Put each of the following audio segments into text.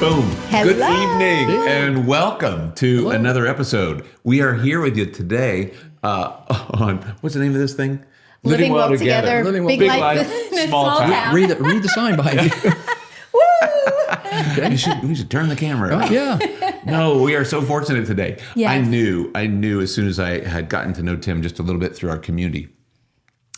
Boom. Hello. Good evening and welcome to another episode. We are here with you today on, what's the name of this thing? Living Well Together. Living Big Life in a Small Town. Read the sign behind you. We should turn the camera on. Yeah. No, we are so fortunate today. Yes. I knew as soon as I had gotten to know Tim just a little bit through our community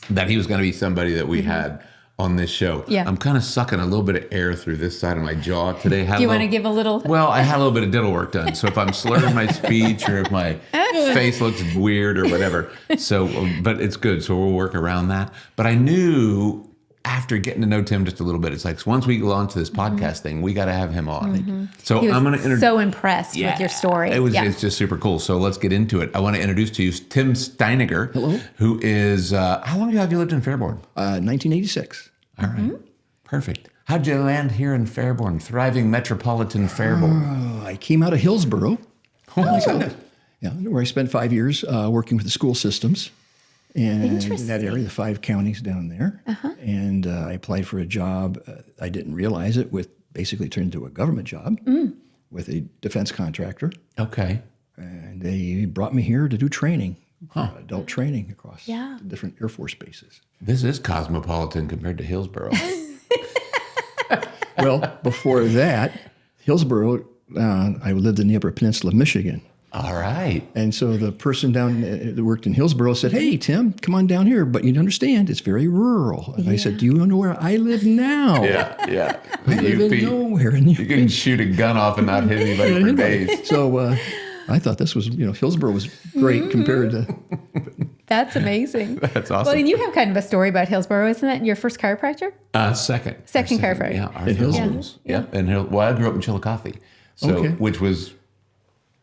that he was going to be somebody that we had on this show. Yeah. I'm kind of sucking a little bit of air through this side of my jaw today. Do you want to give a little? Well, I had a little bit of dental work done. So if I'm slurring my speech or if my face looks weird or whatever. So, but it's good. So we'll work around that. But I knew after getting to know Tim just a little bit, it's like once we launch this podcast thing, we got to have him on. So He was I'm going to introduce. so impressed with your story. It's just super cool. So let's get into it. I want to introduce to you Tim Steininger. Hello. Who is, how long have you lived in Fairborn? 1986. All right. Perfect. How'd you land here in Fairborn, thriving metropolitan Fairborn? I came out of Hillsborough. Oh my goodness. Yeah, where I spent 5 years working with the school systems. And in that area, the 5 counties down there. And I applied for a job. I didn't realize it basically turned into a government job with a defense contractor. Okay. And they brought me here to do training, adult training across the different Air Force bases. This is cosmopolitan compared to Hillsborough. Well, before that, Hillsborough, I lived in the Upper Peninsula of Michigan. All right. And so the person down that worked in Hillsborough said, "Hey, Tim, come on down here, but you understand it's very rural." And I said, "Do you know where I live now?" Yeah. I live in nowhere. In you can shoot a gun off and not hit anybody for days. So I thought this was, Hillsborough was great compared to. That's amazing. That's awesome. Well, and you have kind of a story about Hillsborough, isn't that your first chiropractor? Second chiropractor. Yeah, Arthur Hillsborough. Holmes. Yeah. And I grew up in Chillicothe, which was,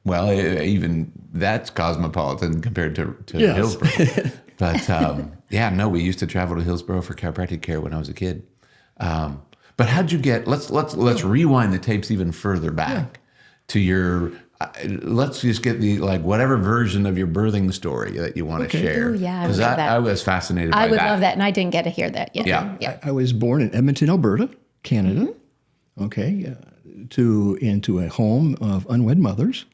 well, even that's cosmopolitan compared to Hillsborough. But we used to travel to Hillsborough for chiropractic care when I was a kid. But how'd you get? Let's rewind the tapes even further back to your. Let's just get the whatever version of your birthing story that you want to share. Ooh, yeah, because I was fascinated by that. I would love that, and I didn't get to hear that yet. Yeah. I was born in Edmonton, Alberta, Canada. Okay, into a home of unwed mothers.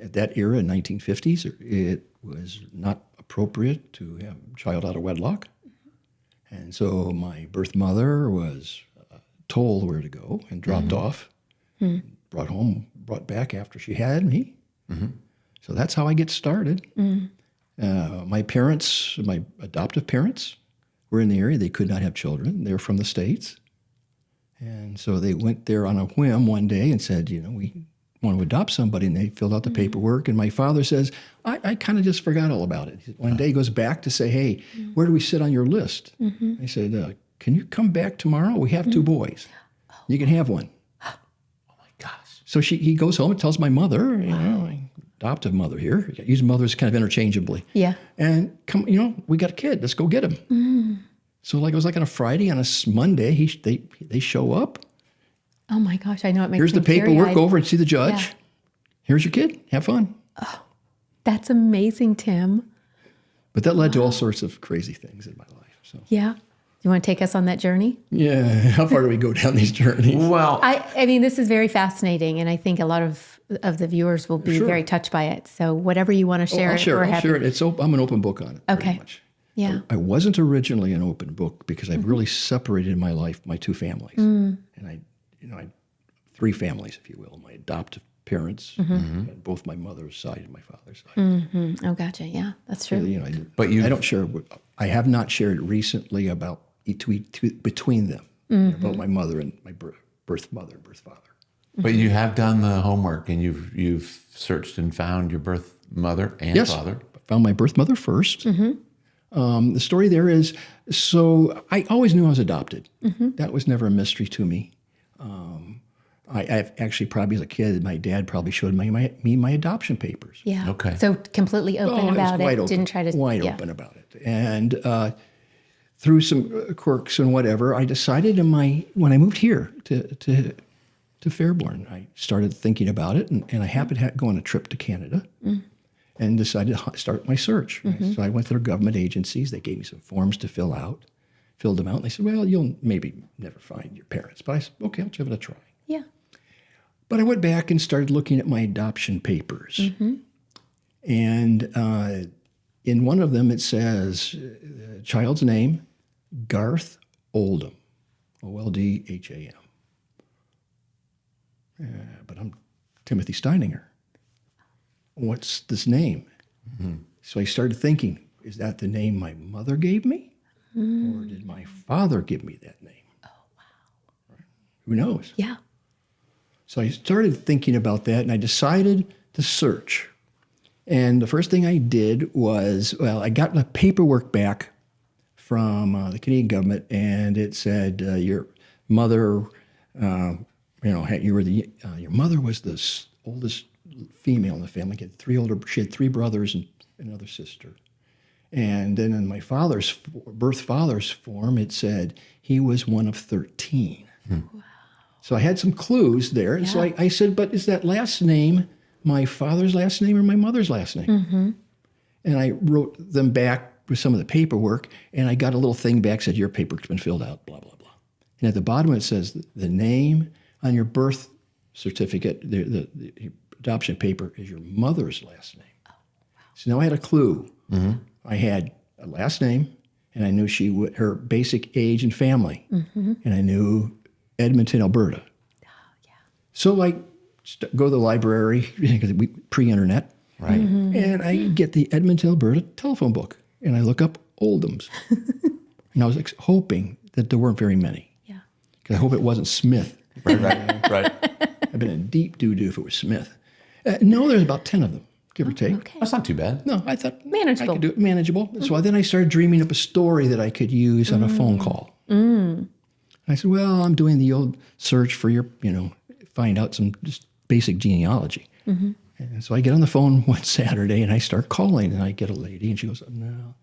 At that era, in 1950s, it was not appropriate to have a child out of wedlock. And so my birth mother was told where to go and dropped off, brought back after she had me. So that's how I get started. My parents, my adoptive parents, were in the area. They could not have children. They were from the States. And so they went there on a whim one day and said, we want to adopt somebody, and they filled out the paperwork. And my father says, I kind of just forgot all about it. One day he goes back to say, "Hey, where do we sit on your list?" I said, "Can you come back tomorrow? We have 2 boys. You can have one." Oh my gosh! So he goes home and tells my mother, my adoptive mother here. I use mothers kind of interchangeably. Yeah. And come, we got a kid. Let's go get him. So it was like on a Friday, on a Monday, they show up. Oh my gosh, I know it makes Here's me the paperwork. teary-eyed. Go over and see the judge. Yeah. Here's your kid. Have fun. That's amazing, Tim. But that led to all sorts of crazy things in my life. So Yeah. You want to take us on that journey? yeah, how far do we go down these journeys? Well, I mean, this is very fascinating, and I think a lot of the viewers will be very touched by it. So whatever you want to share, I'll share it. I'm an open book on it. Okay. Pretty much. Yeah. I wasn't originally an open book because I've really separated in my life my 2 families, and I 3 families, if you will. My adoptive parents, and both my mother's side and my father's side. Oh, gotcha. Yeah, that's true. I don't share. I have not shared recently about between them about my mother and my birth mother and birth father. but you have done the homework, and you've searched and found your birth mother and father. I found my birth mother first. The story there is, so I always knew I was adopted. That was never a mystery to me. I've actually probably as a kid, my dad probably showed me my adoption papers. Yeah. Okay. So completely open about it. Open, Didn't try to wide open about it. And through some quirks and whatever, I decided when I moved here to Fairborn, I started thinking about it, and I happened to go on a trip to Canada. And decided to start my search. Right? So I went to their government agencies. They gave me some forms to fill out, filled them out. And they said, well, you'll maybe never find your parents. But I said, okay, I'll give it a try. Yeah. But I went back and started looking at my adoption papers. And in one of them, it says, child's name, Garth Oldham, Oldham. But I'm Timothy Steininger. What's this name? So I started thinking, is that the name my mother gave me? Or did my father give me that name? Oh, wow. Right? Who knows? Yeah. So I started thinking about that, and I decided to search. And the first thing I did was, I got the paperwork back from the Canadian government, and it said your mother, your mother was the oldest female in the family. She had 3 brothers and another sister. And then in my birth father's form, it said he was one of 13. Wow. So I had some clues there. And so I said, but is that last name my father's last name or my mother's last name? And I wrote them back with some of the paperwork, and I got a little thing back, said, your paper's been filled out, blah, blah, blah. And at the bottom it says, the name on your birth certificate, the adoption paper, is your mother's last name. Oh, wow. So now I had a clue. I had a last name, and I knew her basic age and family, and I knew Edmonton, Alberta. Oh, yeah. So I go to the library, because we pre-internet, right? And I get the Edmonton, Alberta telephone book, and I look up Oldham's. And I was hoping that there weren't very many. Yeah. Because I hope it wasn't Smith. Right. I've been in deep doo-doo if it was Smith. No, there's about 10 of them, give or take. Okay. That's not too bad. No, I thought Manageable. I could do it manageable. So then I started dreaming up a story that I could use on a phone call. I said, well, I'm doing the old search for your, find out some just basic genealogy. And so I get on the phone one Saturday and I start calling, and I get a lady, and she goes, no,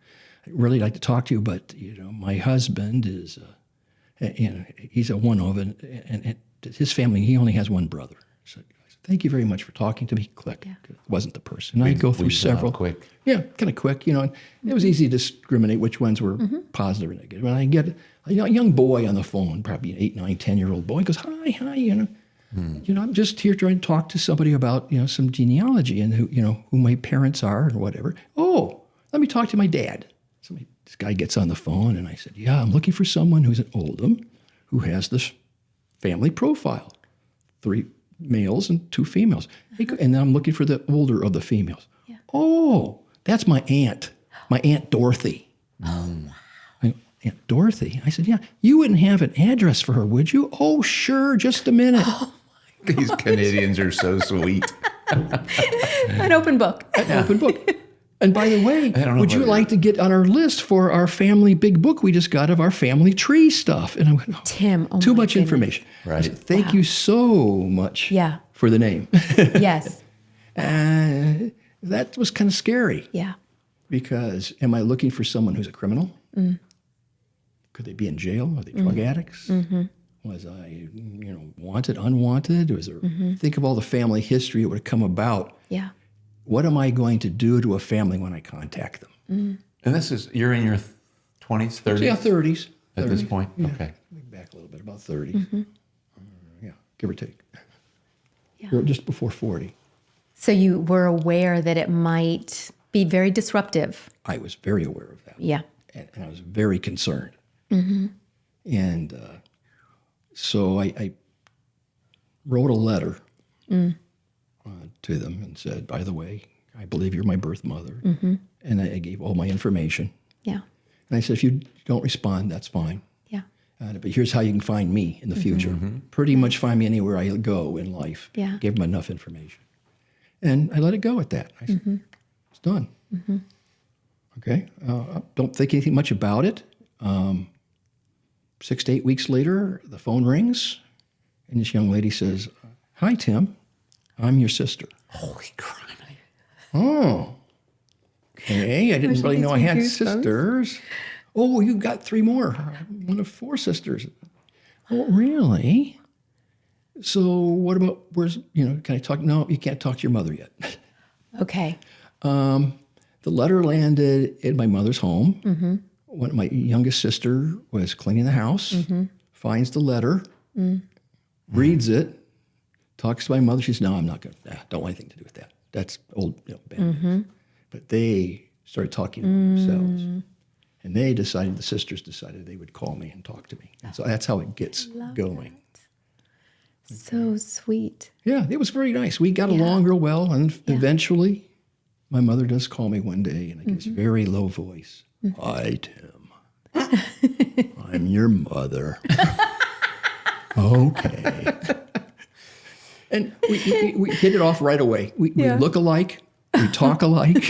I'd really like to talk to you, but, my husband is, he's a one-of, and his family, he only has one brother. So I said, thank you very much for talking to me. Click. Yeah. It wasn't the person. And I go through several. Quick. Yeah, kind of quick, and it was easy to discriminate which ones were positive or negative. And I get a young boy on the phone, probably an 8, 9, 10-year-old boy, goes, hi, I'm just here trying to talk to somebody about, some genealogy and who my parents are and whatever. Oh, let me talk to my dad. So this guy gets on the phone, and I said, yeah, I'm looking for someone who's an Oldham who has this family profile, 3 males and 2 females. And then I'm looking for the older of the females. Yeah. Oh, that's my Aunt Dorothy. Oh, wow. Aunt Dorothy. I said, yeah, you wouldn't have an address for her, would you? Oh, sure, just a minute. Oh, these Canadians are so sweet. An open book. Open book. And by the way, would you like to get on our list for our family big book we just got of our family tree stuff? And I went, Tim, too much information. Right. I said, thank you so much for the name. Yes. That was kind of scary. Yeah. Because am I looking for someone who's a criminal? Could they be in jail? Are they drug addicts? Was I, wanted, unwanted? Was there, think of all the family history that would have come about. Yeah. What am I going to do to a family when I contact them? And you're in your 20s, 30s? Yeah, 30s. At this point? Yeah. Okay. Back a little bit, about 30. Give or take. Yeah. Or just before 40. So you were aware that it might be very disruptive. I was very aware of that. Yeah. And I was very concerned. And so I wrote a letter to them and said, by the way, I believe you're my birth mother. And I gave all my information. Yeah. And I said, if you don't respond, that's fine. Yeah. But here's how you can find me in the future. Pretty much find me anywhere I go in life. Yeah. Gave them enough information. And I let it go at that. I said, it's done. Okay. Don't think anything much about it. 6 to 8 weeks later, the phone rings, and this young lady says, hi, Tim. I'm your sister. Holy crap. Oh. Okay. I didn't really know I had sisters. Oh, you got 3 more. I'm one of 4 sisters. Oh, really? So what about, can I talk? No, you can't talk to your mother yet. Okay. The letter landed in my mother's home. When my youngest sister was cleaning the house, finds the letter, reads it, talks to my mother. She says, no, I'm not going to, don't want anything to do with that. That's old, bad news. But they started talking among themselves. And the sisters decided they would call me and talk to me. And so that's how it gets going. So sweet. Yeah, it was very nice. We got along real well. And eventually, my mother does call me one day in this very low voice. Hi, Tim. I'm your mother. Okay. And we hit it off right away. We look alike. We talk alike.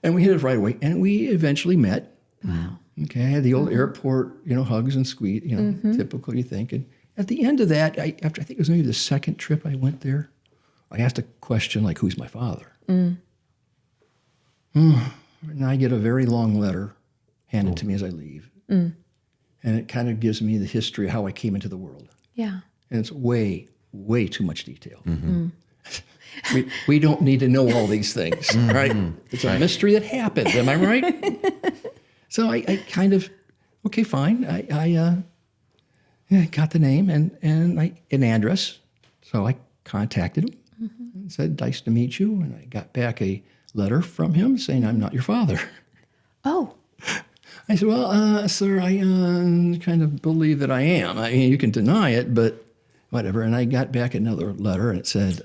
And we hit it right away. And we eventually met. Wow. Okay, the old airport, hugs and squeeze, typical, you think. And at the end of that, after I think it was maybe the second trip I went there, I asked a question like, who's my father? And I get a very long letter handed to me as I leave. And it kind of gives me the history of how I came into the world. Yeah. And it's way, way too much detail. We don't need to know all these things, right? It's a mystery that happened. Am I right? So I kind of, okay, fine. I got the name and an address. So I contacted him and said, nice to meet you. And I got back a letter from him saying, I'm not your father. Oh. I said, well, sir, I kind of believe that I am. I mean, you can deny it, but whatever. And I got back another letter and it said,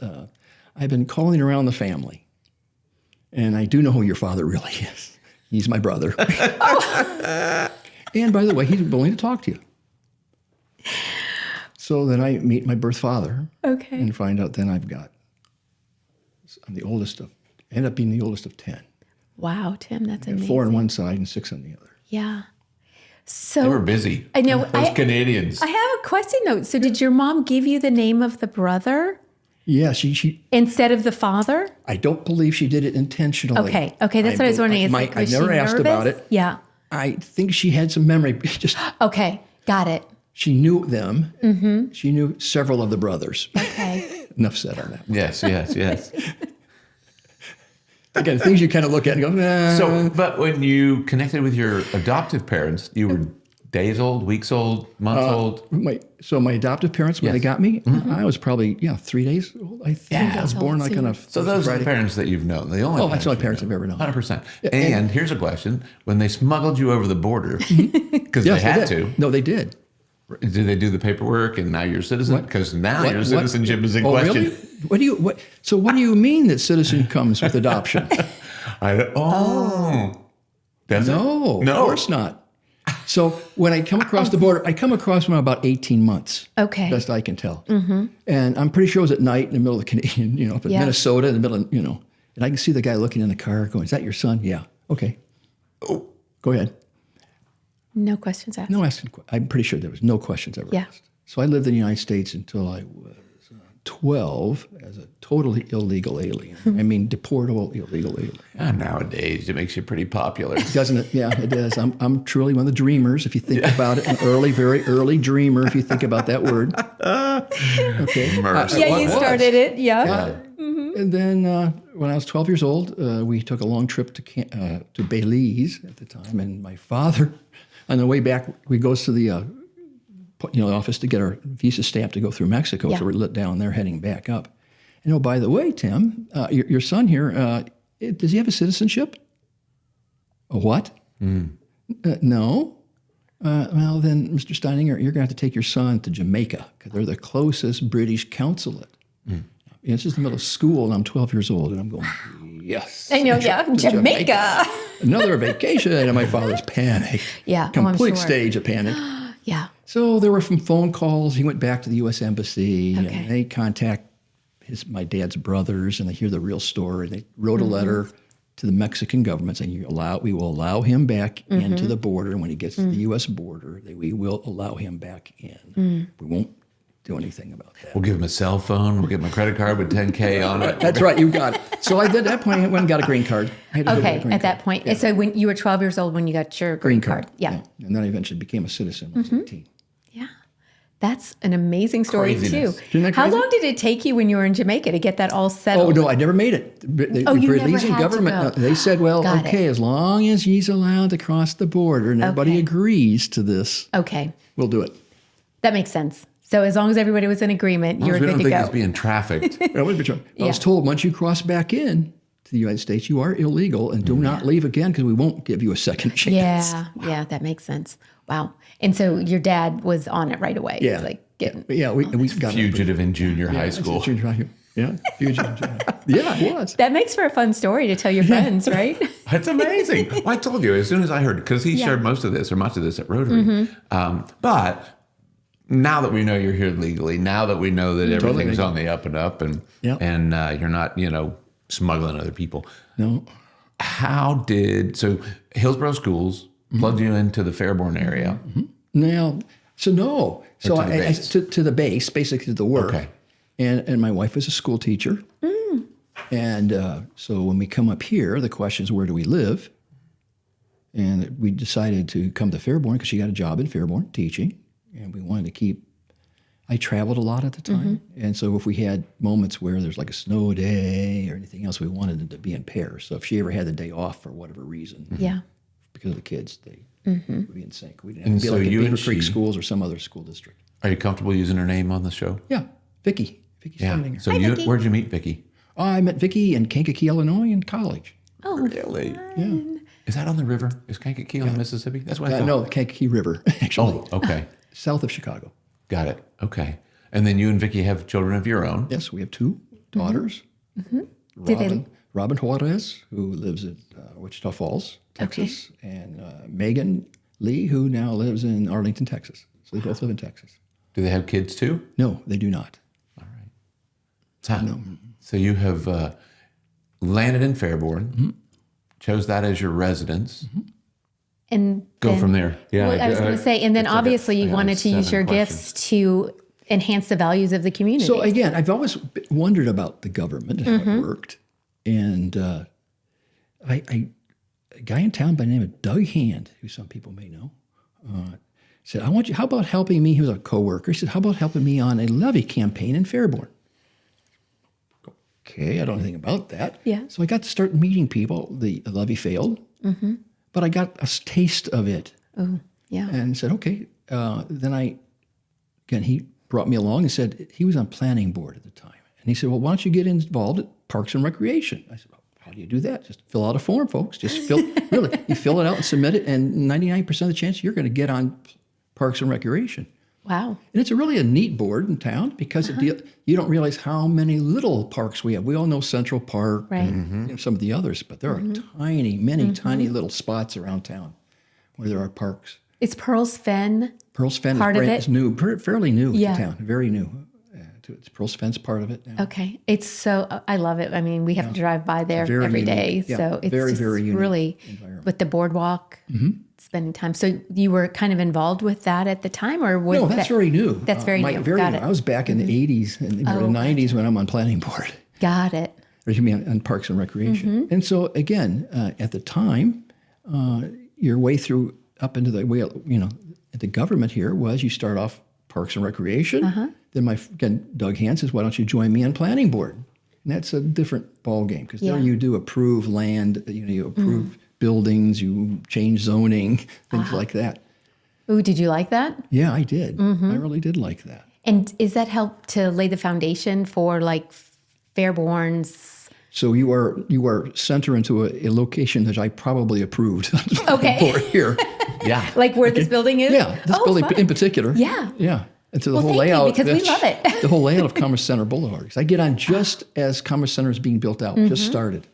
I've been calling around the family. And I do know who your father really is. He's my brother. And by the way, he's willing to talk to you. So then I meet my birth father. Okay. And find out then I'm the oldest end up being the oldest of 10. Wow, Tim, that's amazing. 4 on one side and 6 on the other. Yeah. So they were busy. I know. Those Canadians. I have a question though. So did your mom give you the name of the brother? Yeah, she instead of the father? I don't believe she did it intentionally. Okay, that's what I was wondering. I never asked about it. Yeah. I think she had some memory. Just okay, got it. She knew them. She knew several of the brothers. Okay. Enough said on that. Yes. Again, things you kind of look at and go, nah. So, but when you connected with your adoptive parents, you were days old, weeks old, months old? My adoptive parents, when they got me, I was probably, 3 days old. I think I was born like on a So those are the parents that you've known. The only that's the only parents I've ever known. 100%. And here's a question. When they smuggled you over the border, because they had to. No, they did. Did they do the paperwork and now you're a citizen? Because now your citizenship is in question. Really? What do you mean that citizen comes with adoption? Does it? No, of course not. So when I come across the border, I come across them about 18 months. Okay. Best I can tell. And I'm pretty sure it was at night in the middle of the Canadian, up in Minnesota, in the middle of, and I can see the guy looking in the car going, is that your son? Yeah. Okay. Oh, go ahead. No questions asked. No asking. I'm pretty sure there was no questions ever asked. So I lived in the United States until I was 12 as a totally illegal alien. I mean, deportable illegal alien. Nowadays, it makes you pretty popular. Doesn't it? Yeah, it does. I'm truly one of the dreamers, if you think about it. An very early dreamer, if you think about that word. Okay. You started it. Yeah. And then when I was 12 years old, we took a long trip to Belize at the time, and my father, on the way back, we goes to the office to get our visa stamp to go through Mexico. So we're lit down there heading back up. And by the way, Tim, your son here, does he have a citizenship? A what? No. Well, then, Mr. Steininger, you're going to have to take your son to Jamaica because they're the closest British consulate. This is the middle of school, and I'm 12 years old, and I'm going, yes. I know, Jamaica. Another vacation, and my father's panic. Yeah, complete stage of panic. Yeah. So there were some phone calls. He went back to the U.S. Embassy, and they contact my dad's brothers, and they hear the real story. And they wrote a letter to the Mexican government saying, we will allow him back into the border. And when he gets to the U.S. border, we will allow him back in. We won't do anything about that. We'll give him a cell phone. We'll give him a credit card with $10K on it. That's right. You got it. So at that point, I went and got a green card. At that point. Yeah. So when you were 12 years old when you got your green card. Yeah. And then I eventually became a citizen when I was 18. Yeah. That's an amazing story, Craziness. too. Isn't that How crazy? long did it take you when you were in Jamaica to get that all settled? Oh, no, I never made it. The you never Belizean had to government, go. they said, well, Got okay, it. as long as he's allowed to cross the border and everybody Okay. agrees to this, Okay. we'll do it. That makes sense. So as long as everybody was in agreement, you were good to go. We don't think it's being trafficked. I was told once you cross back in to the United States, you are illegal and do not leave again because we won't give you a second chance. Yeah, that makes sense. Wow. And so your dad was on it right away. Yeah. Like getting, we got fugitive in junior high school. Yeah, fugitive. Yeah, it was. That makes for a fun story to tell your friends, right? That's amazing. Well, I told you as soon as I heard, because he shared most of this or much of this at Rotary. But now that we know you're here legally, now that we know that everything's on the up and up, and you're not, smuggling other people. No. So Hillsborough Schools plugged you into the Fairborn area? Now, so no. So to the base, basically to the work. Okay. And my wife was a school teacher. And so when we come up here, the question is, where do we live? And we decided to come to Fairborn because she got a job in Fairborn teaching. And we wanted to keep, I traveled a lot at the time. And so if we had moments where there's like a snow day or anything else, we wanted it to be in pairs. So if she ever had the day off for whatever reason, because of the kids, they would be in sync. We didn't have to be like in Beaver Creek Schools or some other school district. Are you comfortable using her name on the show? Yeah, Vicki Steininger. So where'd you meet Vicki? I met Vicki in Kankakee, Illinois in college. Oh, really? Yeah. Is that on the river? Is Kankakee on the Mississippi? That's what I thought. No, the Kankakee River, actually. Oh, okay. South of Chicago. Got it. Okay. And then you and Vicki have children of your own? Yes, we have two daughters. Robin Juarez, who lives in Wichita Falls, Texas, and Megan Lee, who now lives in Arlington, Texas. So they both live in Texas. Do they have kids too? No, they do not. All right. So you have landed in Fairborn, chose that as your residence. And go from there. Yeah, well, I was going to say, and then obviously you wanted to use your gifts to enhance the values of the community. So again, I've always wondered about the government and how it worked. And a guy in town by the name of Doug Hand, who some people may know, said, how about helping me? He was a coworker. He said, how about helping me on a levy campaign in Fairborn? Okay, I don't know anything about that. Yeah. So I got to start meeting people. The levy failed, but I got a taste of it. Oh, yeah. And said, okay. Then he brought me along and said, he was on planning board at the time. And he said, well, why don't you get involved at Parks and Recreation? I said, well, how do you do that? Just fill out a form, folks. Just fill it out and submit it, and 99% of the chance you're going to get on Parks and Recreation. Wow. And it's really a neat board in town because you don't realize how many little parks we have. We all know Central Park and some of the others, but there are tiny little spots around town where there are parks. Is Pearl's Fen is new, fairly new to town, very new. It's Pearl's Fen's part of it now. Okay. I love it. I mean, we have to drive by there every day. Yeah, so it's very, very unique really with the boardwalk, spending time. So you were kind of involved with that at the time, or was that's very new. That's very new. Got it. I was back in the 80s and the 90s when I'm on planning board. Got it. Or you mean on Parks and Recreation. And so again, at the time, your way through up into the government here was you start off Parks and Recreation. Then Doug Hand says, why don't you join me on planning board? And that's a different ball game because there you do approve land, you approve buildings, you change zoning, things like that. Ooh, did you like that? Yeah, I did. I really did like that. And is that help to lay the foundation for like Fairborn's? So you are center into a location that I probably approved. Okay. For here. Yeah. Like where this building is? Yeah, this building in particular. Yeah. Yeah. And so the whole layout, because we love it. The whole layout of Commerce Center Boulevard. Because I get on just as Commerce Center is being built out, just started.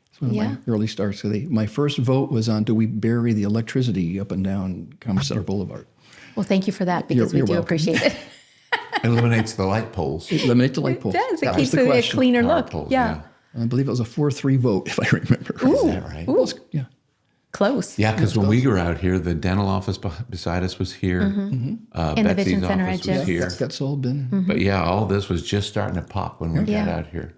It's one of my early starts. So my first vote was on, do we bury the electricity up and down Commerce Center Boulevard? Well, thank you for that because we do appreciate it. Eliminates the light poles. Eliminate the light poles. It does. It keeps it a cleaner look. Poles, yeah. I believe it was a 4-3 vote, if I remember. Is that right? Ooh. Yeah. Close. Yeah, because when we were out here, the dental office beside us was here. And the Vision Center office was here. That's all been. But yeah, all this was just starting to pop when we got out here.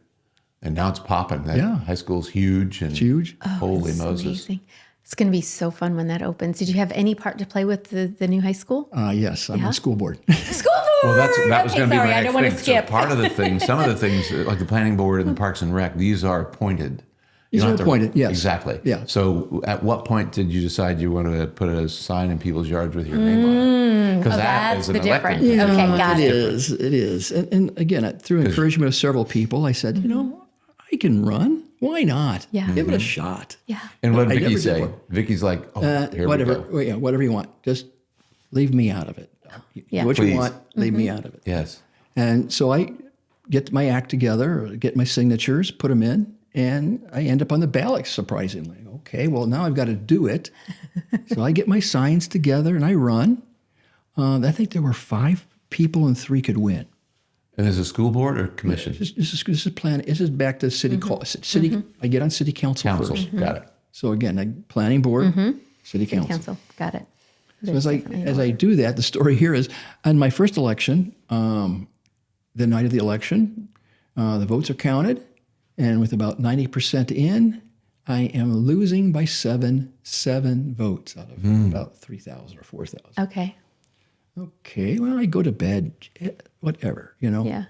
And now it's popping. That high school's huge. And it's huge. Holy Moses. Amazing. It's going to be so fun when that opens. Did you have any part to play with the new high school? Yes, I'm on school board. School board! Well, that was going to be my next I don't want to skip. So part of the things, some of the things, like the planning board and the Parks and Rec, these are appointed. These are appointed, yes. Exactly. Yeah. So at what point did you decide you wanted to put a sign in people's yards with your name on it? Because that that's is an the difference. elected Okay, position. got It it. is. It is. And again, through encouragement of several people, I said, I can run. Why not? Yeah. Give it a shot. Yeah. And what did I Vicky never did say? one. Vicky's like, here Whatever. we go. Well, yeah, whatever you want. Just leave me out of it. Yeah. Do what Please. you want. Leave me out of it. Yes. And so I get my act together, get my signatures, put them in, and I end up on the ballot, surprisingly. Okay, well, now I've got to do it. So I get my signs together and I run. I think there were 5 people and 3 could win. And is it school board or commission? This is plan. This is back to city city. I get on city council Council. first. Got it. So again, planning board, city council. Council. Got it. So as I do that, the story here is on my first election, the night of the election, the votes are counted, and with about 90% in, I am losing by seven votes out of about 3,000 or 4,000. Okay. Okay, well, I go to bed, whatever, Yeah.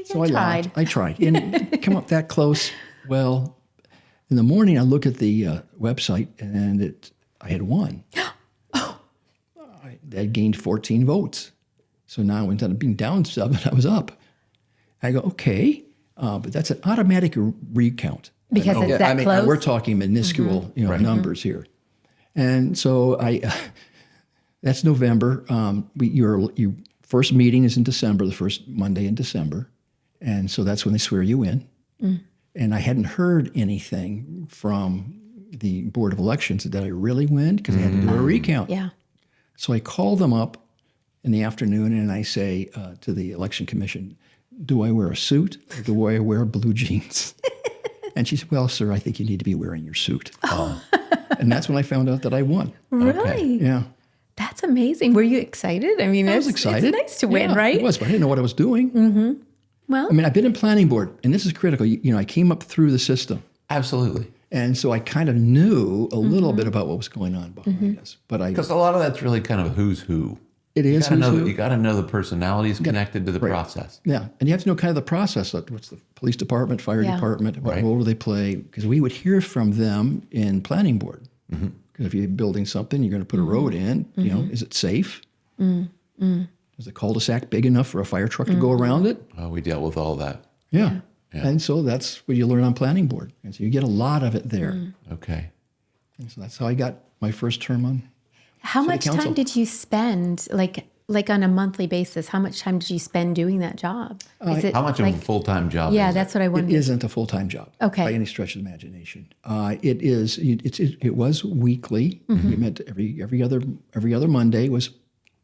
So I I tried. lied. I tried. And come up that close. Well, in the morning, I look at the website, and I had won. I gained 14 votes. So now instead of being down 7, I was up. I go, okay, but that's an automatic recount. Because it's that close? We're talking minuscule numbers here. And so that's November. Your first meeting is in December, the first Monday in December. And so that's when they swear you in. And I hadn't heard anything from the Board of Elections that I really win because I had to do a recount. Yeah. So I call them up in the afternoon and I say to the election commission, do I wear a suit or do I wear blue jeans? And she said, well, sir, I think you need to be wearing your suit. And that's when I found out that I won. Really? Yeah. That's amazing. Were you excited? I mean, I was excited. It's nice to win, Yeah, right? It was, but I didn't know what I was doing. Well, I mean, I've been in planning board, and this is critical. I came up through the system. Absolutely. And so I kind of knew a little bit about what was going on behind us. But Because a lot of that's really kind of who's who. it is You who. got to know the personalities connected to the process. Yeah, and you have to know kind of the process. Like what's the police department, fire department, what role do they play? Because we would hear from them in planning board. Because if you're building something, you're going to put a road in. Is it safe? Is the cul-de-sac big enough for a fire truck to go around it? Oh, we dealt with all that. Yeah. And so that's what you learn on planning board. And so you get a lot of it there. Okay. And so that's how I got my first term on. how City much Council. time did you spend, like on a monthly basis? How much time did you spend doing that job? Is it How much of a full-time job Yeah, is that's what I It wondered. isn't a full-time job Okay. by any stretch of the imagination. It is. It was weekly. We met every other Monday was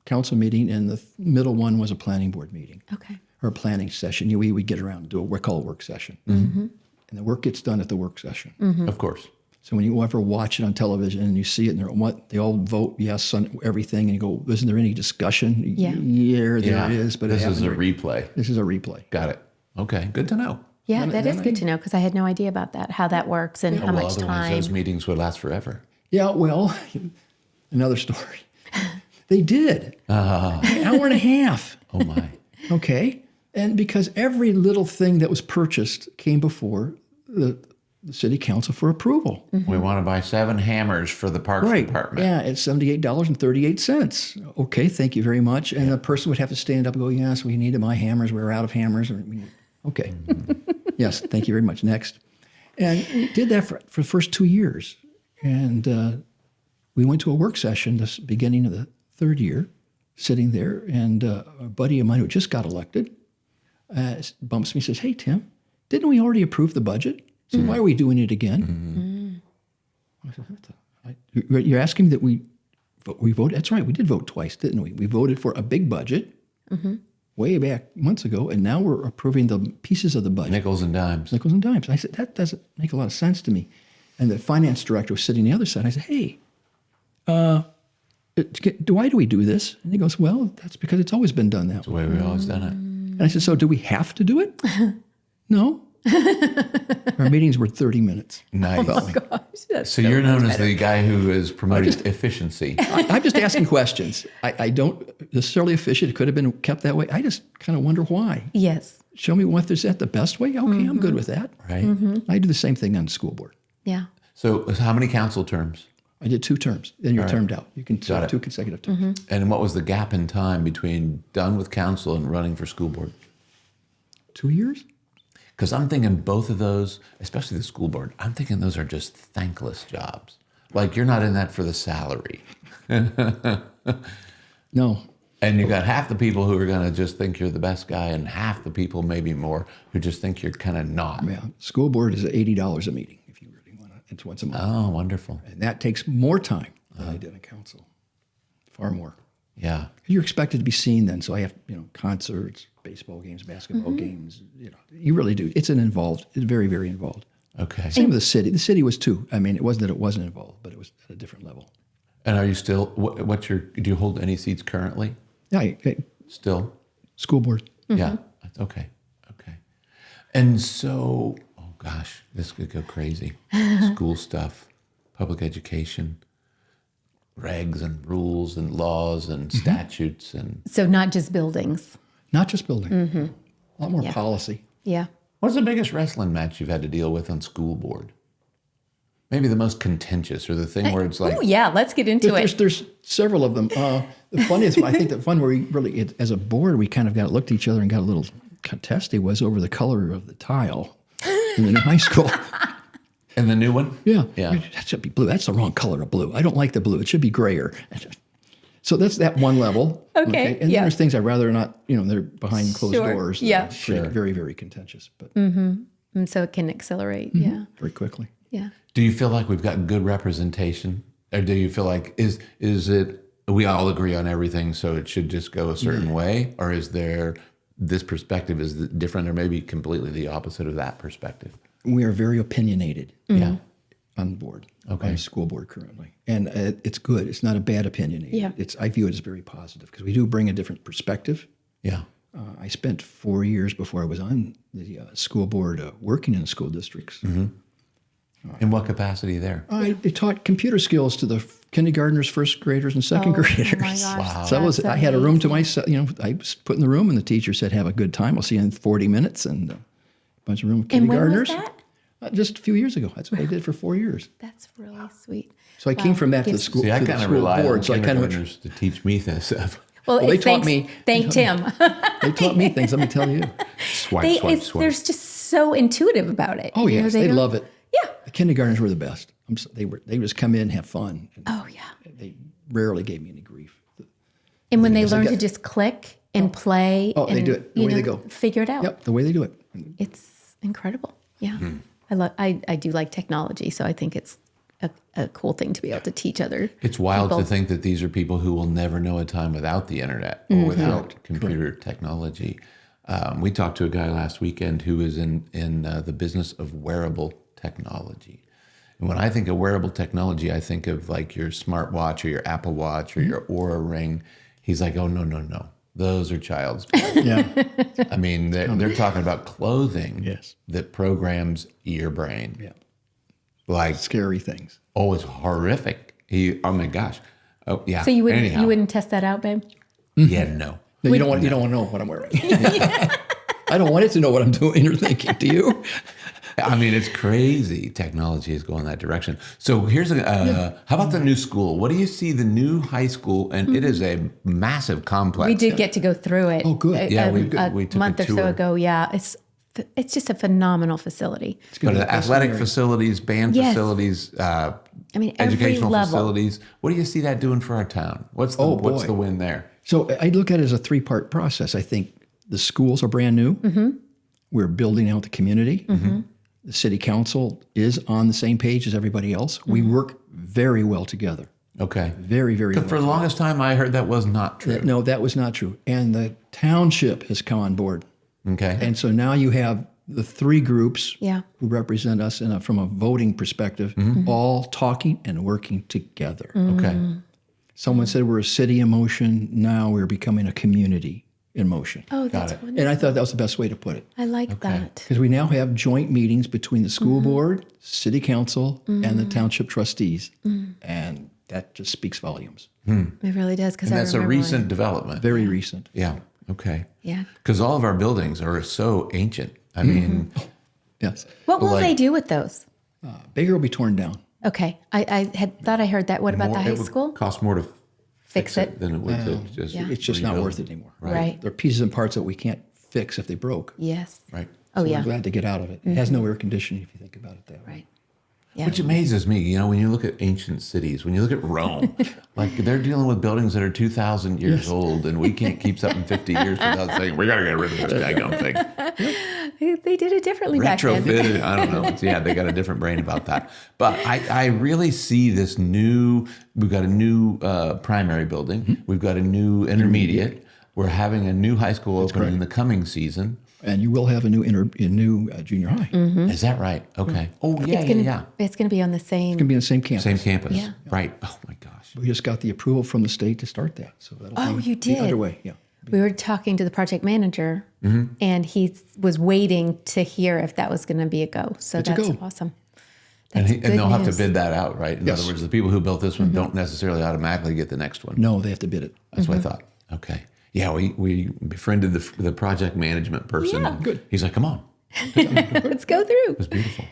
council meeting, and the middle one was a planning board meeting Okay. or a planning session. We would get around and do what we call a work session, and the work gets done at the work session. it? Of course. So when you ever watch it on television and you see it, and they all vote yes on everything, and you go, "Isn't there any discussion?" Yeah. There is, but this it is a happened. replay. This is a replay. Got it. Okay. Good to know. Yeah, that is good to know because I had no idea about that, how that works and how Well, much otherwise time. those meetings would last forever. Yeah, well, another story. They did. An hour and a half. Oh my. Okay. And because every little thing that was purchased came before the city council for approval. We want to buy 7 hammers for the parks department. Yeah, it's $78.38. Okay, thank you very much. And the person would have to stand up and go, yes, we needed my hammers. We're out of hammers. Okay. Yes, thank you very much. Next. And we did that for the first 2 years. And we went to a work session this beginning of the 3rd year, sitting there, and a buddy of mine who just got elected bumps me, says, "Hey, Tim, didn't we already approve the budget? So why are we doing it again?" I said, "You're asking me that we voted? That's right, we did vote twice, didn't we? We voted for a big budget way back months ago, and now we're approving the pieces of the budget, Nickels and dimes. nickels and dimes." I said, "That doesn't make a lot of sense to me." And the finance director was sitting on the other side. I said, "Hey, why do we do this?" And he goes, "Well, that's because it's always been done that That's the way." way we've always done it. And I said, "So do we have to do it?" No. Our meetings were 30 minutes. Nice. That's So you're known as the guy who is promoting efficiency. I'm just asking questions. I don't necessarily efficient. It could have been kept that way. I just kind of wonder why. Yes. Show me what is that the best way? Okay, I'm good with that. Right. I do the same thing on the school board. Yeah. So how many council terms? I did 2 terms. Then you're termed out. You can serve 2 consecutive terms. And what was the gap in time between done with council and running for school board? 2 years? Because I'm thinking both of those, especially the school board, I'm thinking those are just thankless jobs. Like you're not in that for the salary. No. And you got half the people who are going to just think you're the best guy, and half the people, maybe more, who just think you're kind of not. Yeah. School board is $80 a meeting if you really want to. It's once a month. Oh, wonderful. And that takes more time than I did in council. Far more. Yeah. You're expected to be seen then. So I have, concerts, baseball games, basketball games. You really do. It's very, very involved. Okay. Same with the city. The city was too. I mean, it wasn't that it wasn't involved, but it was at a different level. And are you still, do you hold any seats currently? Yeah. Still? School board. Yeah. Okay. And so, oh gosh, this could go crazy. School stuff, public education, regs and rules and laws and statutes and. So not just buildings. Not just building. A lot more policy. Yeah. What's the biggest wrestling match you've had to deal with on school board? Maybe the most contentious, or the thing where it's like. Oh yeah, let's get into it. There's several of them. The funniest, I think the fun where we really, as a board, we kind of looked at each other and got a little contesty was over the color of the tile in the new high school. And the new one? Yeah. Yeah. That should be blue. That's the wrong color of blue. I don't like the blue. It should be grayer. So that's that one level. Okay. And then there's things I'd rather not, they're behind closed doors. Yeah. Pretty, very, very contentious, but And so it can accelerate. Yeah. very quickly. Yeah. Do you feel like we've got good representation? Or do you feel like, is it, we all agree on everything, so it should just go a certain way? Or is there, this perspective is different, or maybe completely the opposite of that perspective? We are very opinionated. Yeah. On the board. Okay. On the school board currently. And it's good. It's not a bad opinionated. Yeah. I view it as very positive because we do bring a different perspective. Yeah. I spent 4 years before I was on the school board working in the school districts. In what capacity there? I taught computer skills to the kindergartners, first graders, and second graders. Oh my gosh. Wow. So I had a room to myself. I was put in the room, and the teacher said, "Have a good time. I'll see you in 40 minutes." And a bunch of room with And when was kindergartners. that? Just a few years ago. That's what I did for 4 years. That's really sweet. So I came from that to the school. See, I to the kind of school rely on board. So I kind of kindergartners to teach me this stuff. Well, they taught me. Thank Tim. They taught me things. Let me tell you. Swipe. They're just so intuitive about it. Oh yes, they love it. Yeah. The kindergartners were the best. They just come in, have fun. Oh yeah. They rarely gave me any grief. And when they learn to just click and play, Oh, they and, do it the way they go. Figure it out. Yep, the way they do it. It's incredible. Yeah. I do like technology, so I think it's a cool thing to be able to teach other. It's wild people. to think that these are people who will never know a time without the internet or without computer technology. We talked to a guy last weekend who is in the business of wearable technology. And when I think of wearable technology, I think of like your smartwatch or your Apple Watch or your Oura Ring. He's like, oh, no. Those are child's play. Yeah. I mean, they're talking about clothing that programs your brain. Yeah. Like, Scary things. oh, it's horrific. Oh my gosh. Oh yeah. So you Anyhow. wouldn't test that out, babe? Yeah, no. No, you don't want to know what I'm wearing. I don't want it to know what I'm doing or thinking. Do you? I mean, it's crazy. Technology is going that direction. So here's how about the new school? What do you see the new high school? And it is a massive complex. We did get to go through it. Oh, good. Yeah, we a took a month or so tour. ago. Yeah, it's just a phenomenal facility. But athletic facilities, band facilities, I mean, every educational level. facilities. What do you see that doing for our town? What's the win there? So I look at it as a 3-part process. I think the schools are brand new. We're building out the community. The city council is on the same page as everybody else. We work very well together. Okay. Very, very well. For the longest time, I heard that was not true. No, that was not true. And the township has come on board. Okay. And so now you have the 3 groups Yeah. who represent us from a voting perspective, all talking and working together. Okay. Someone said we're a city in motion. Now we're becoming a community in motion. Oh, that's it. wonderful. And I thought that was the best way to put it. I like that. Because we now have joint meetings between the school board, city council, and the township trustees. And that just speaks volumes. It really does. Because And that's a recent development. Very recent. Yeah. Okay. Yeah. Because all of our buildings are so ancient. I mean, Yes. What will they do with those? Bigger will be torn down. Okay. I had thought I heard that. What about the high school? It would cost more to Fix it? than it would to just It's just not worth it anymore. Right. There are pieces and parts that we can't fix if they broke. Yes. Right. Oh, So yeah. we're glad to get out of it. It has no air conditioning if you think about it that way. Right. Yeah. Which amazes me, you know, when you look at ancient cities, when you look at Rome, like they're dealing with buildings that are 2,000 years old, and we can't keep something 50 years without saying, we got to get rid of this daggone thing. They did it differently back then. Retrofitted, I don't know. They got a different brain about that. But I really see this we've got a new primary building. We've got a new intermediate. We're having a new high school open in the coming season. And you will have a new junior high. Is that right? Okay. Oh, yeah. It's going to be on the same. It's going to be on the same campus. Same campus. Yeah. Right. Oh, my gosh. We just got the approval from the state to start that. So that'll you be did? underway. Yeah. We were talking to the project manager, and he was waiting to hear if that was going to be a go. So that's awesome. And That's good they'll have to news. bid that out, right? In other words, the people who built this one don't necessarily automatically get the next one. No, they have to bid it. That's what I thought. Okay. Yeah, we befriended the project management person. Yeah. Good. He's like, come on. Let's go through. It was beautiful.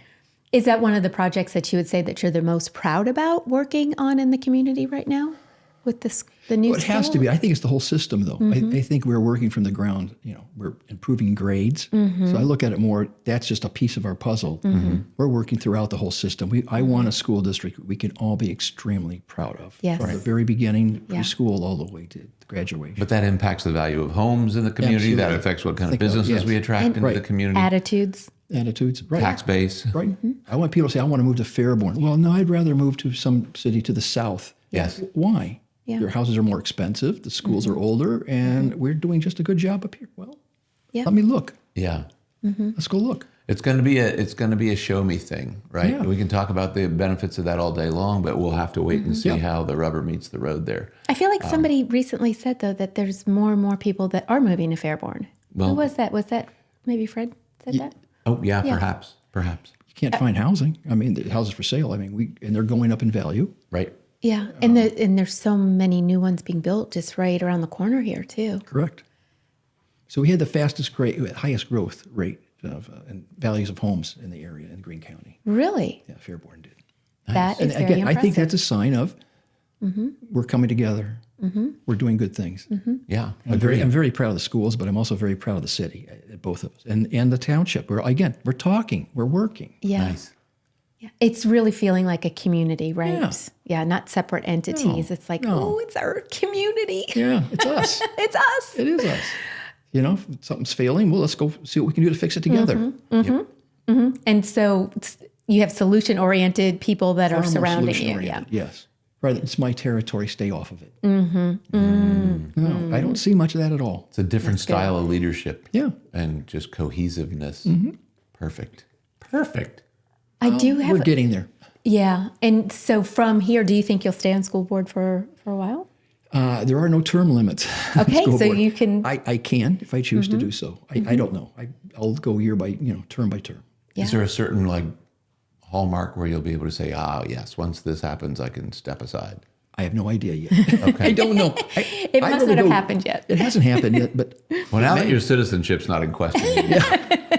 Is that one of the projects that you would say that you're the most proud about working on in the community right now with the new Well, it has school? to be. I think it's the whole system, though. I think we're working from the ground. You know, we're improving grades. So I look at it more, that's just a piece of our puzzle. We're working throughout the whole system. I want a school district we can all be extremely proud of. Yes. From the very beginning, Yeah. preschool, all the way to graduation. But that impacts the value of homes in the community. That Absolutely. affects what kind of Think of- businesses yes. we attract into the community. Attitudes. Attitudes, right. Tax base. Right. I want people to say, I want to move to Fairborn. Well, no, I'd rather move to some city to the south. Yes. Why? Yeah. Your houses are more expensive, the schools are older, and we're doing just a good job up here. Well, Yeah. let me look. Yeah. Let's go look. It's going to be a show me thing, right? Yeah. We can talk about the benefits of that all day long, but we'll have to wait and see Yeah. how the rubber meets the road there. I feel like somebody recently said, though, that there's more and more people that are moving to Fairborn. Well- Who was that? Was that maybe Fred said that? Oh, yeah, Yeah. perhaps. You can't find housing. I mean, the houses for sale. I mean, and they're going up in value. Right. Yeah. And there's so many new ones being built just right around the corner here, too. Correct. So we had the highest growth rate of and values of homes in the area in Greene County. Really? Yeah, Fairborn did. That And is very again, impressive. I think that's a sign of we're coming together. We're doing good things. Yeah. I'm very proud of the schools, but I'm also very proud of the city, both of us, and the township. We're talking, we're working. Yeah. Nice. Yeah. It's really feeling like a community, right? Yeah. Yeah, not separate entities. No, It's like, no. oh, it's our community. Yeah, it's us. It's us. It is us. You know, if something's failing, well, let's go see what we can do to fix it together. Yep. And so you have solution-oriented people that are Far more surrounding you. solution-oriented, yes. Right, it's my territory, stay off of it. No, I don't see much of that at all. It's a different style of leadership. Yeah. And just cohesiveness. Perfect. I do have. We're getting there. Yeah. And so from here, do you think you'll stay on school board for a while? There are no term limits. on Okay, school so board. you can- I can if I choose to do so. I don't know. I'll go year by term by term. Yeah. Is there a certain hallmark where you'll be able to say, yes, once this happens, I can step aside? I have no idea yet. I don't know. It must not have happened yet. It hasn't happened yet, but Well, now that your citizenship's not in question,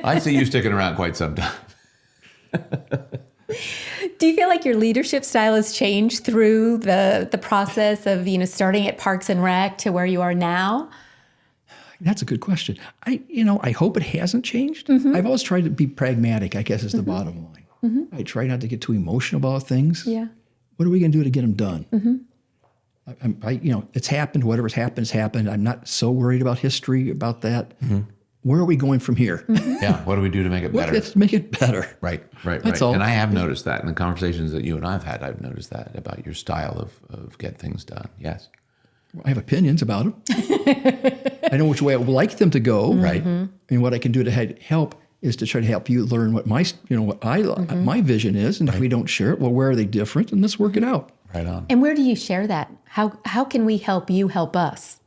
I see you sticking around quite some time. Do you feel like your leadership style has changed through the process of starting at Parks and Rec to where you are now? that's a good question. I hope it hasn't changed. I've always tried to be pragmatic, I guess is the bottom line. I try not to get too emotional about things. Yeah. What are we going to do to get them done? It's happened. Whatever's happened has happened. I'm not so worried about history, about that. Where are we going from here? Yeah. What do we do to make it better? Let's make it better. Right. That's all. And I have noticed that in the conversations that you and I have had. I've noticed that about your style of get things done. Yes. I have opinions about them. I know which way I would like them to go. Right. And what I can do to help is to try to help you learn what my vision is. And if we don't share it, well, where are they different? And let's work it out. Right on. And where do you share that? How can we help you help us?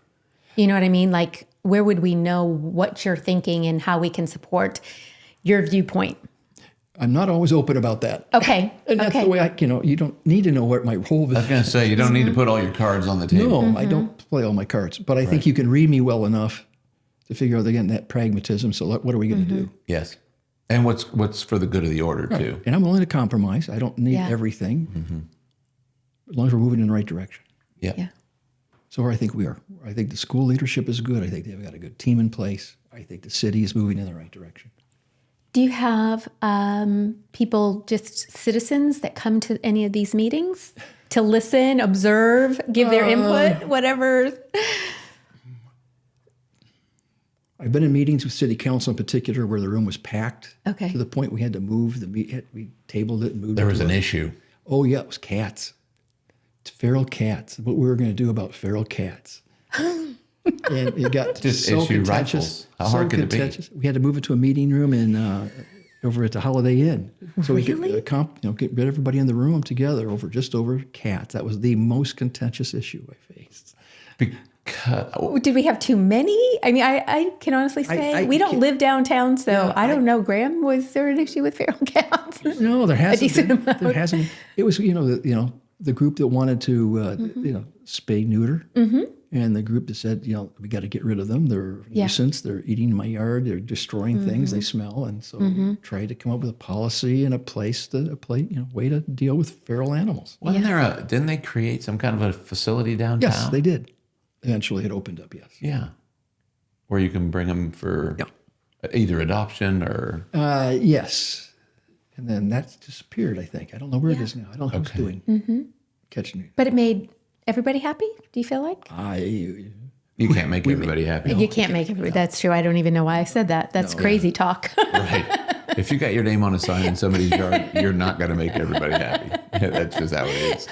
You know what I mean? Like, where would we know what you're thinking and how we can support your viewpoint? I'm not always open about that. Okay. And that's the way you don't need to know what my role is. I was going to say, you don't need to put all your cards on the table. No, I don't play all my cards. But I think you can read me well enough to figure out, again, that pragmatism. So what are we going to do? Yes. And what's for the good of the order, too. And I'm willing to compromise. I don't need everything, as long as we're moving in the right direction. Yeah. So I think we are. I think the school leadership is good. I think they've got a good team in place. I think the city is moving in the right direction. Do you have people, just citizens, that come to any of these meetings to listen, observe, give their input, whatever? I've been in meetings with city council in particular where the room was packed to the point we had to move we tabled it and moved it. There was an issue. Oh, yeah, it was cats. It's feral cats. What we were going to do about feral cats. And it got Just so issue contentious. rifles. How hard could it be? We had to move it to a meeting room over at the Holiday Inn. So we could get rid of everybody in the room together over cats. That was the most contentious issue I faced. Did we have too many? I mean, I can honestly say we don't live downtown, so I don't know. Graham, was there an issue with feral cats? No, there hasn't. A decent been. amount. There hasn't. It was the group that wanted to spay neuter, and the group that said we got to get rid of them. They're a nuisance. They're eating my yard. They're destroying things. They smell, and so we tried to come up with a policy and a way to deal with feral animals. Wasn't there didn't they create some kind of a facility downtown? Yes, they did. Eventually, it opened up. Yes. Yeah, where you can bring them for either adoption or yes, and then that disappeared. I think I don't know where it is now. I don't know who's doing catching it. But it made everybody happy. Do you feel like? you can't make everybody happy. You can't make everybody. That's true. I don't even know why I said that. That's crazy talk. Right. If you got your name on a sign in somebody's yard, you're not going to make everybody happy. That's just how it is.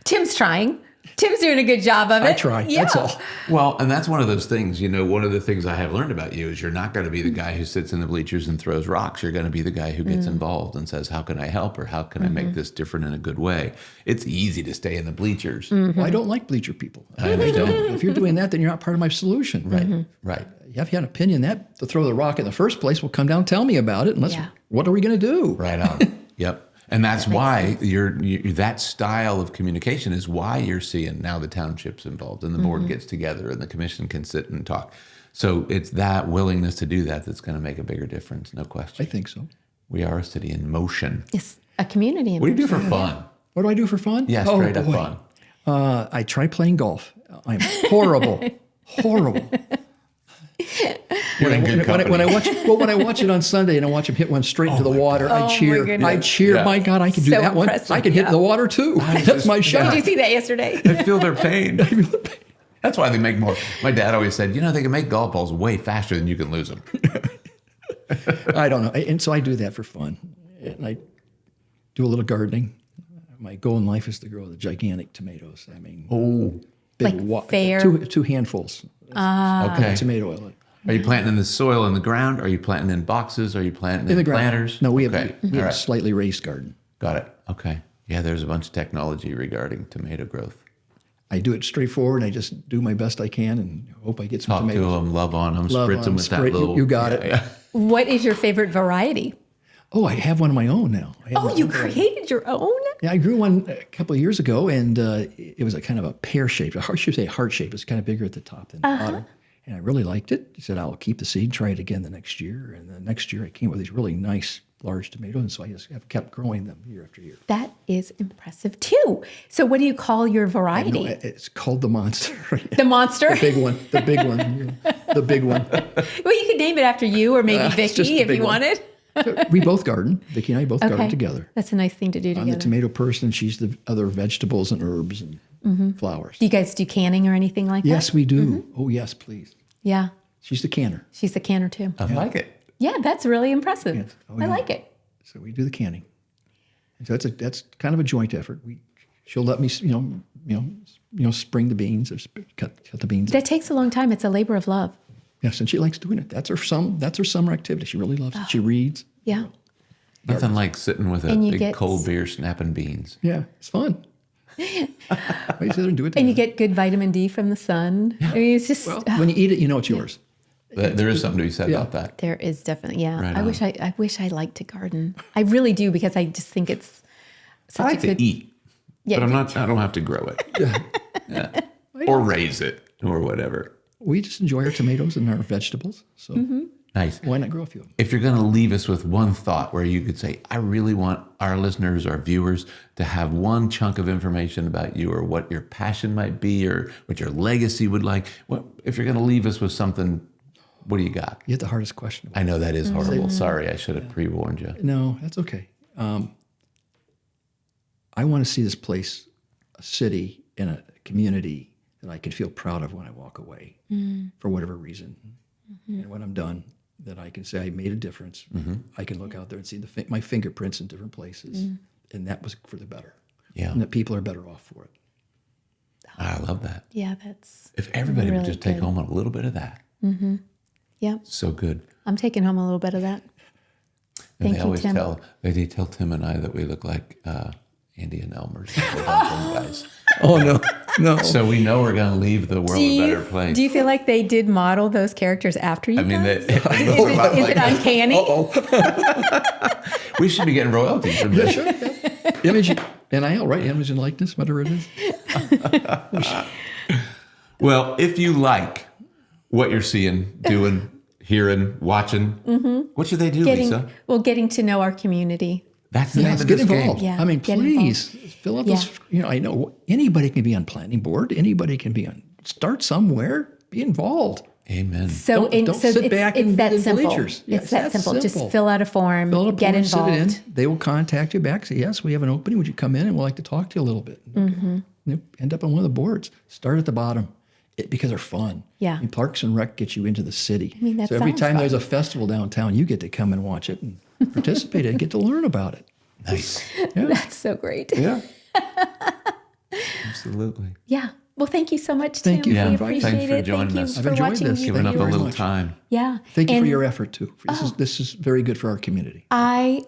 Tim's trying. Tim's doing a good job of it. I try. Yeah. That's all. Well, and that's one of those things, one of the things I have learned about you is you're not going to be the guy who sits in the bleachers and throws rocks. You're going to be the guy who gets involved and says, how can I help? Or how can I make this different in a good way? It's easy to stay in the bleachers. Well, I don't like bleacher people. I understand. If you're doing that, then you're not part of my solution. Right. Right. If you have an opinion to throw the rock in the first place, well, come down and tell me about it. What are we going to do? Right on. Yep. And that's why that style of communication is why you're seeing now the township's involved and the board gets together and the commission can sit and talk. So it's that willingness to do that's going to make a bigger difference, no question. I think so. We are a city in motion. It's a community. In What do you do motion. for fun? What do I do for fun? Yeah, straight up fun. I try playing golf. I'm horrible. Horrible. You're in good company. When I watch it on Sunday and I watch him hit one straight into the water, I cheer. goodness. I cheer. Yeah. My God, I can do So that one. impressive. I can hit the water too. That's my shot. Did you see that yesterday? They feel their pain. That's why they make more. My dad always said, they can make golf balls way faster than you can lose them. I don't know. And so I do that for fun. And I do a little gardening. My goal in life is to grow the gigantic tomatoes. I mean, big Like fair? two handfuls. Okay. Tomato oil. Are you planting in the soil in the ground? Are you planting in boxes? Are you planting in the ground. planters? No, we have, Okay. we have All a right. slightly raised garden. Got it. Okay. Yeah, there's a bunch of technology regarding tomato growth. I do it straightforward. I just do my best I can and hope I get some Talk tomatoes. to them, love on them, Love spritz on them with that sprit- little. you got it. Yeah. What is your favorite variety? Oh, I have one of my own now. You created your own? Yeah, I grew one a couple of years ago, and it was a kind of a pear-shaped, I should say heart shape. It's kind of bigger at the top than the bottom. And I really liked it. I said, I'll keep the seed, try it again the next year. And the next year I came with these really nice, large tomatoes, and so I just have kept growing them year after year. That is impressive too. So what do you call your No, variety? it's called the Monster. The Monster? The big one. The big one. The big one. Well, you could name it after you or maybe It's just Vicky the if big you one. wanted. We both garden. Vicki and I both garden together. That's a nice thing to do I'm together. the tomato person. She's the other vegetables and herbs and flowers. Do you guys do canning or anything like that? Yes, we do. Oh, yes, please. Yeah. She's the canner. She's a canner too. I like it. Yeah, that's really impressive. Yes. Oh, I yeah. like it. So we do the canning. And so that's kind of a joint effort. She'll let me, spring the beans or cut the beans. That takes a long time. It's a labor of love. Yes, and she likes doing it. That's her summer activity. She really loves it. She reads. Yeah. Nothing like sitting with a And you big get- cold beer snapping beans. Yeah, it's fun. I sit there and do it. And you together. get good vitamin D from the sun. I mean, it's just, Well, when you eat it, you know it's yours. There is something to be said about that. there is definitely, yeah. Right I wish I liked to garden. I really do because I just think it's such I like a good. to eat, Yeah, but I don't have to grow it. Yeah. Or raise it or whatever. We just enjoy our tomatoes and our vegetables. So And Nice. Why not grow a few of them? If you're going to leave us with one thought where you could say, I really want our listeners, our viewers, to have one chunk of information about you or what your passion might be or what your legacy would like. If you're going to leave us with something, what do you got? You have the hardest question. I know that is horrible. Sorry, I should have pre-warned you. No, that's okay. I want to see this place, a city and a community that I can feel proud of when I walk away for whatever reason. And when I'm done, that I can say I made a difference. I can look out there and see my fingerprints in different places. And that was for the better. Yeah. And that people are better off for it. I love that. Yeah, that's If everybody really would just take good. home a little bit of that. Yeah, So good. I'm taking home a little bit of that. And Thank they you, always Tim. they tell Tim and I that we look like Andy and Elmer's guys. Oh, no, no. So we know we're going to leave the world a better place. Do you feel like they did model those characters after you I mean, guys? is Is it uncanny? we should be getting royalties from this. Image, NIL, right? Image and likeness, whatever it is. Well, if you like what you're seeing, doing, hearing, watching, what should they do, Lisa? Getting to know our community. That's the name Yes, of get this involved. game. Yeah, I mean, get please fill out Yeah. those. I know anybody can be on planning board. Anybody can be on. Start somewhere. Be involved. Amen. So, Don't sit it's, back it's and that be the simple. bleachers. Yeah, It's that that's simple. Just simple. fill out a form, Fill out a get form, sit involved. it in. They will contact you back. Say, yes, we have an opening. Would you come in? And we'd like to talk to you a little bit. Okay. You end up on one of the boards. Start at the bottom. Because they're fun. Yeah. I mean, Parks and Rec gets you into the city. I mean, that so every sounds time fun. there's a festival downtown, you get to come and watch it and participate and get to learn about it. Nice. That's so great. Yeah. Absolutely. Yeah. Well, thank you so much, Thank Tim. you for We inviting appreciate me. Thanks for it. joining Thank us. you I've for enjoyed watching this. YouTube. Giving up a very little much. time. Yeah. Thank you for And your effort too. This is very good for our community.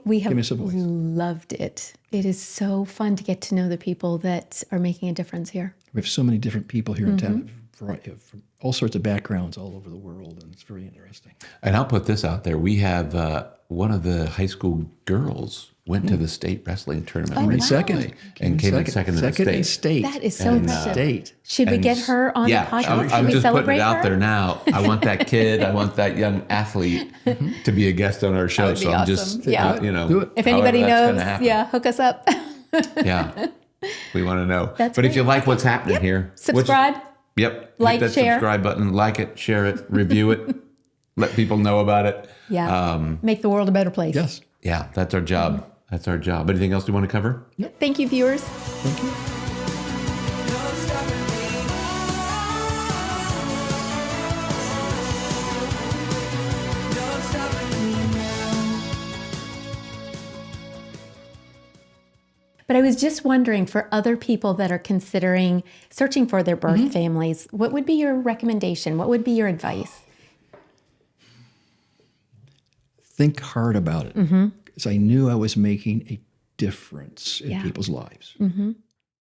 we have Give us a voice. loved it. It is so fun to get to know the people that are making a difference here. We have so many different people here in town from all sorts of backgrounds all over the world, and it's very interesting. And I'll put this out there. We have one of the high school girls went to the state wrestling tournament Oh, wow. recently and came in second in the Second in state. state. That is so In impressive. State. Should we And get her on yeah, the podcast? I'm Should we just celebrate putting it out her? there now. I want that kid, I want that young athlete to be a guest on our show. would be So I'm awesome. just, Yeah. Do it. If however anybody that's gonna knows, happen. hook us up. Yeah. We want to know. That's but if great. you like what's happening here, Subscribe. Yep. Like, Hit that share. subscribe button, like it, share it, review it, let people know about it. Yeah. Make the world a better place. Yes. Yeah, that's our job. That's our job. Anything else you want to cover? Thank you, viewers. Thank you. But I was just wondering, for other people that are considering searching for their birth families, what would be your recommendation? What would be your advice? Think hard about it. Because I knew I was making a difference in people's lives.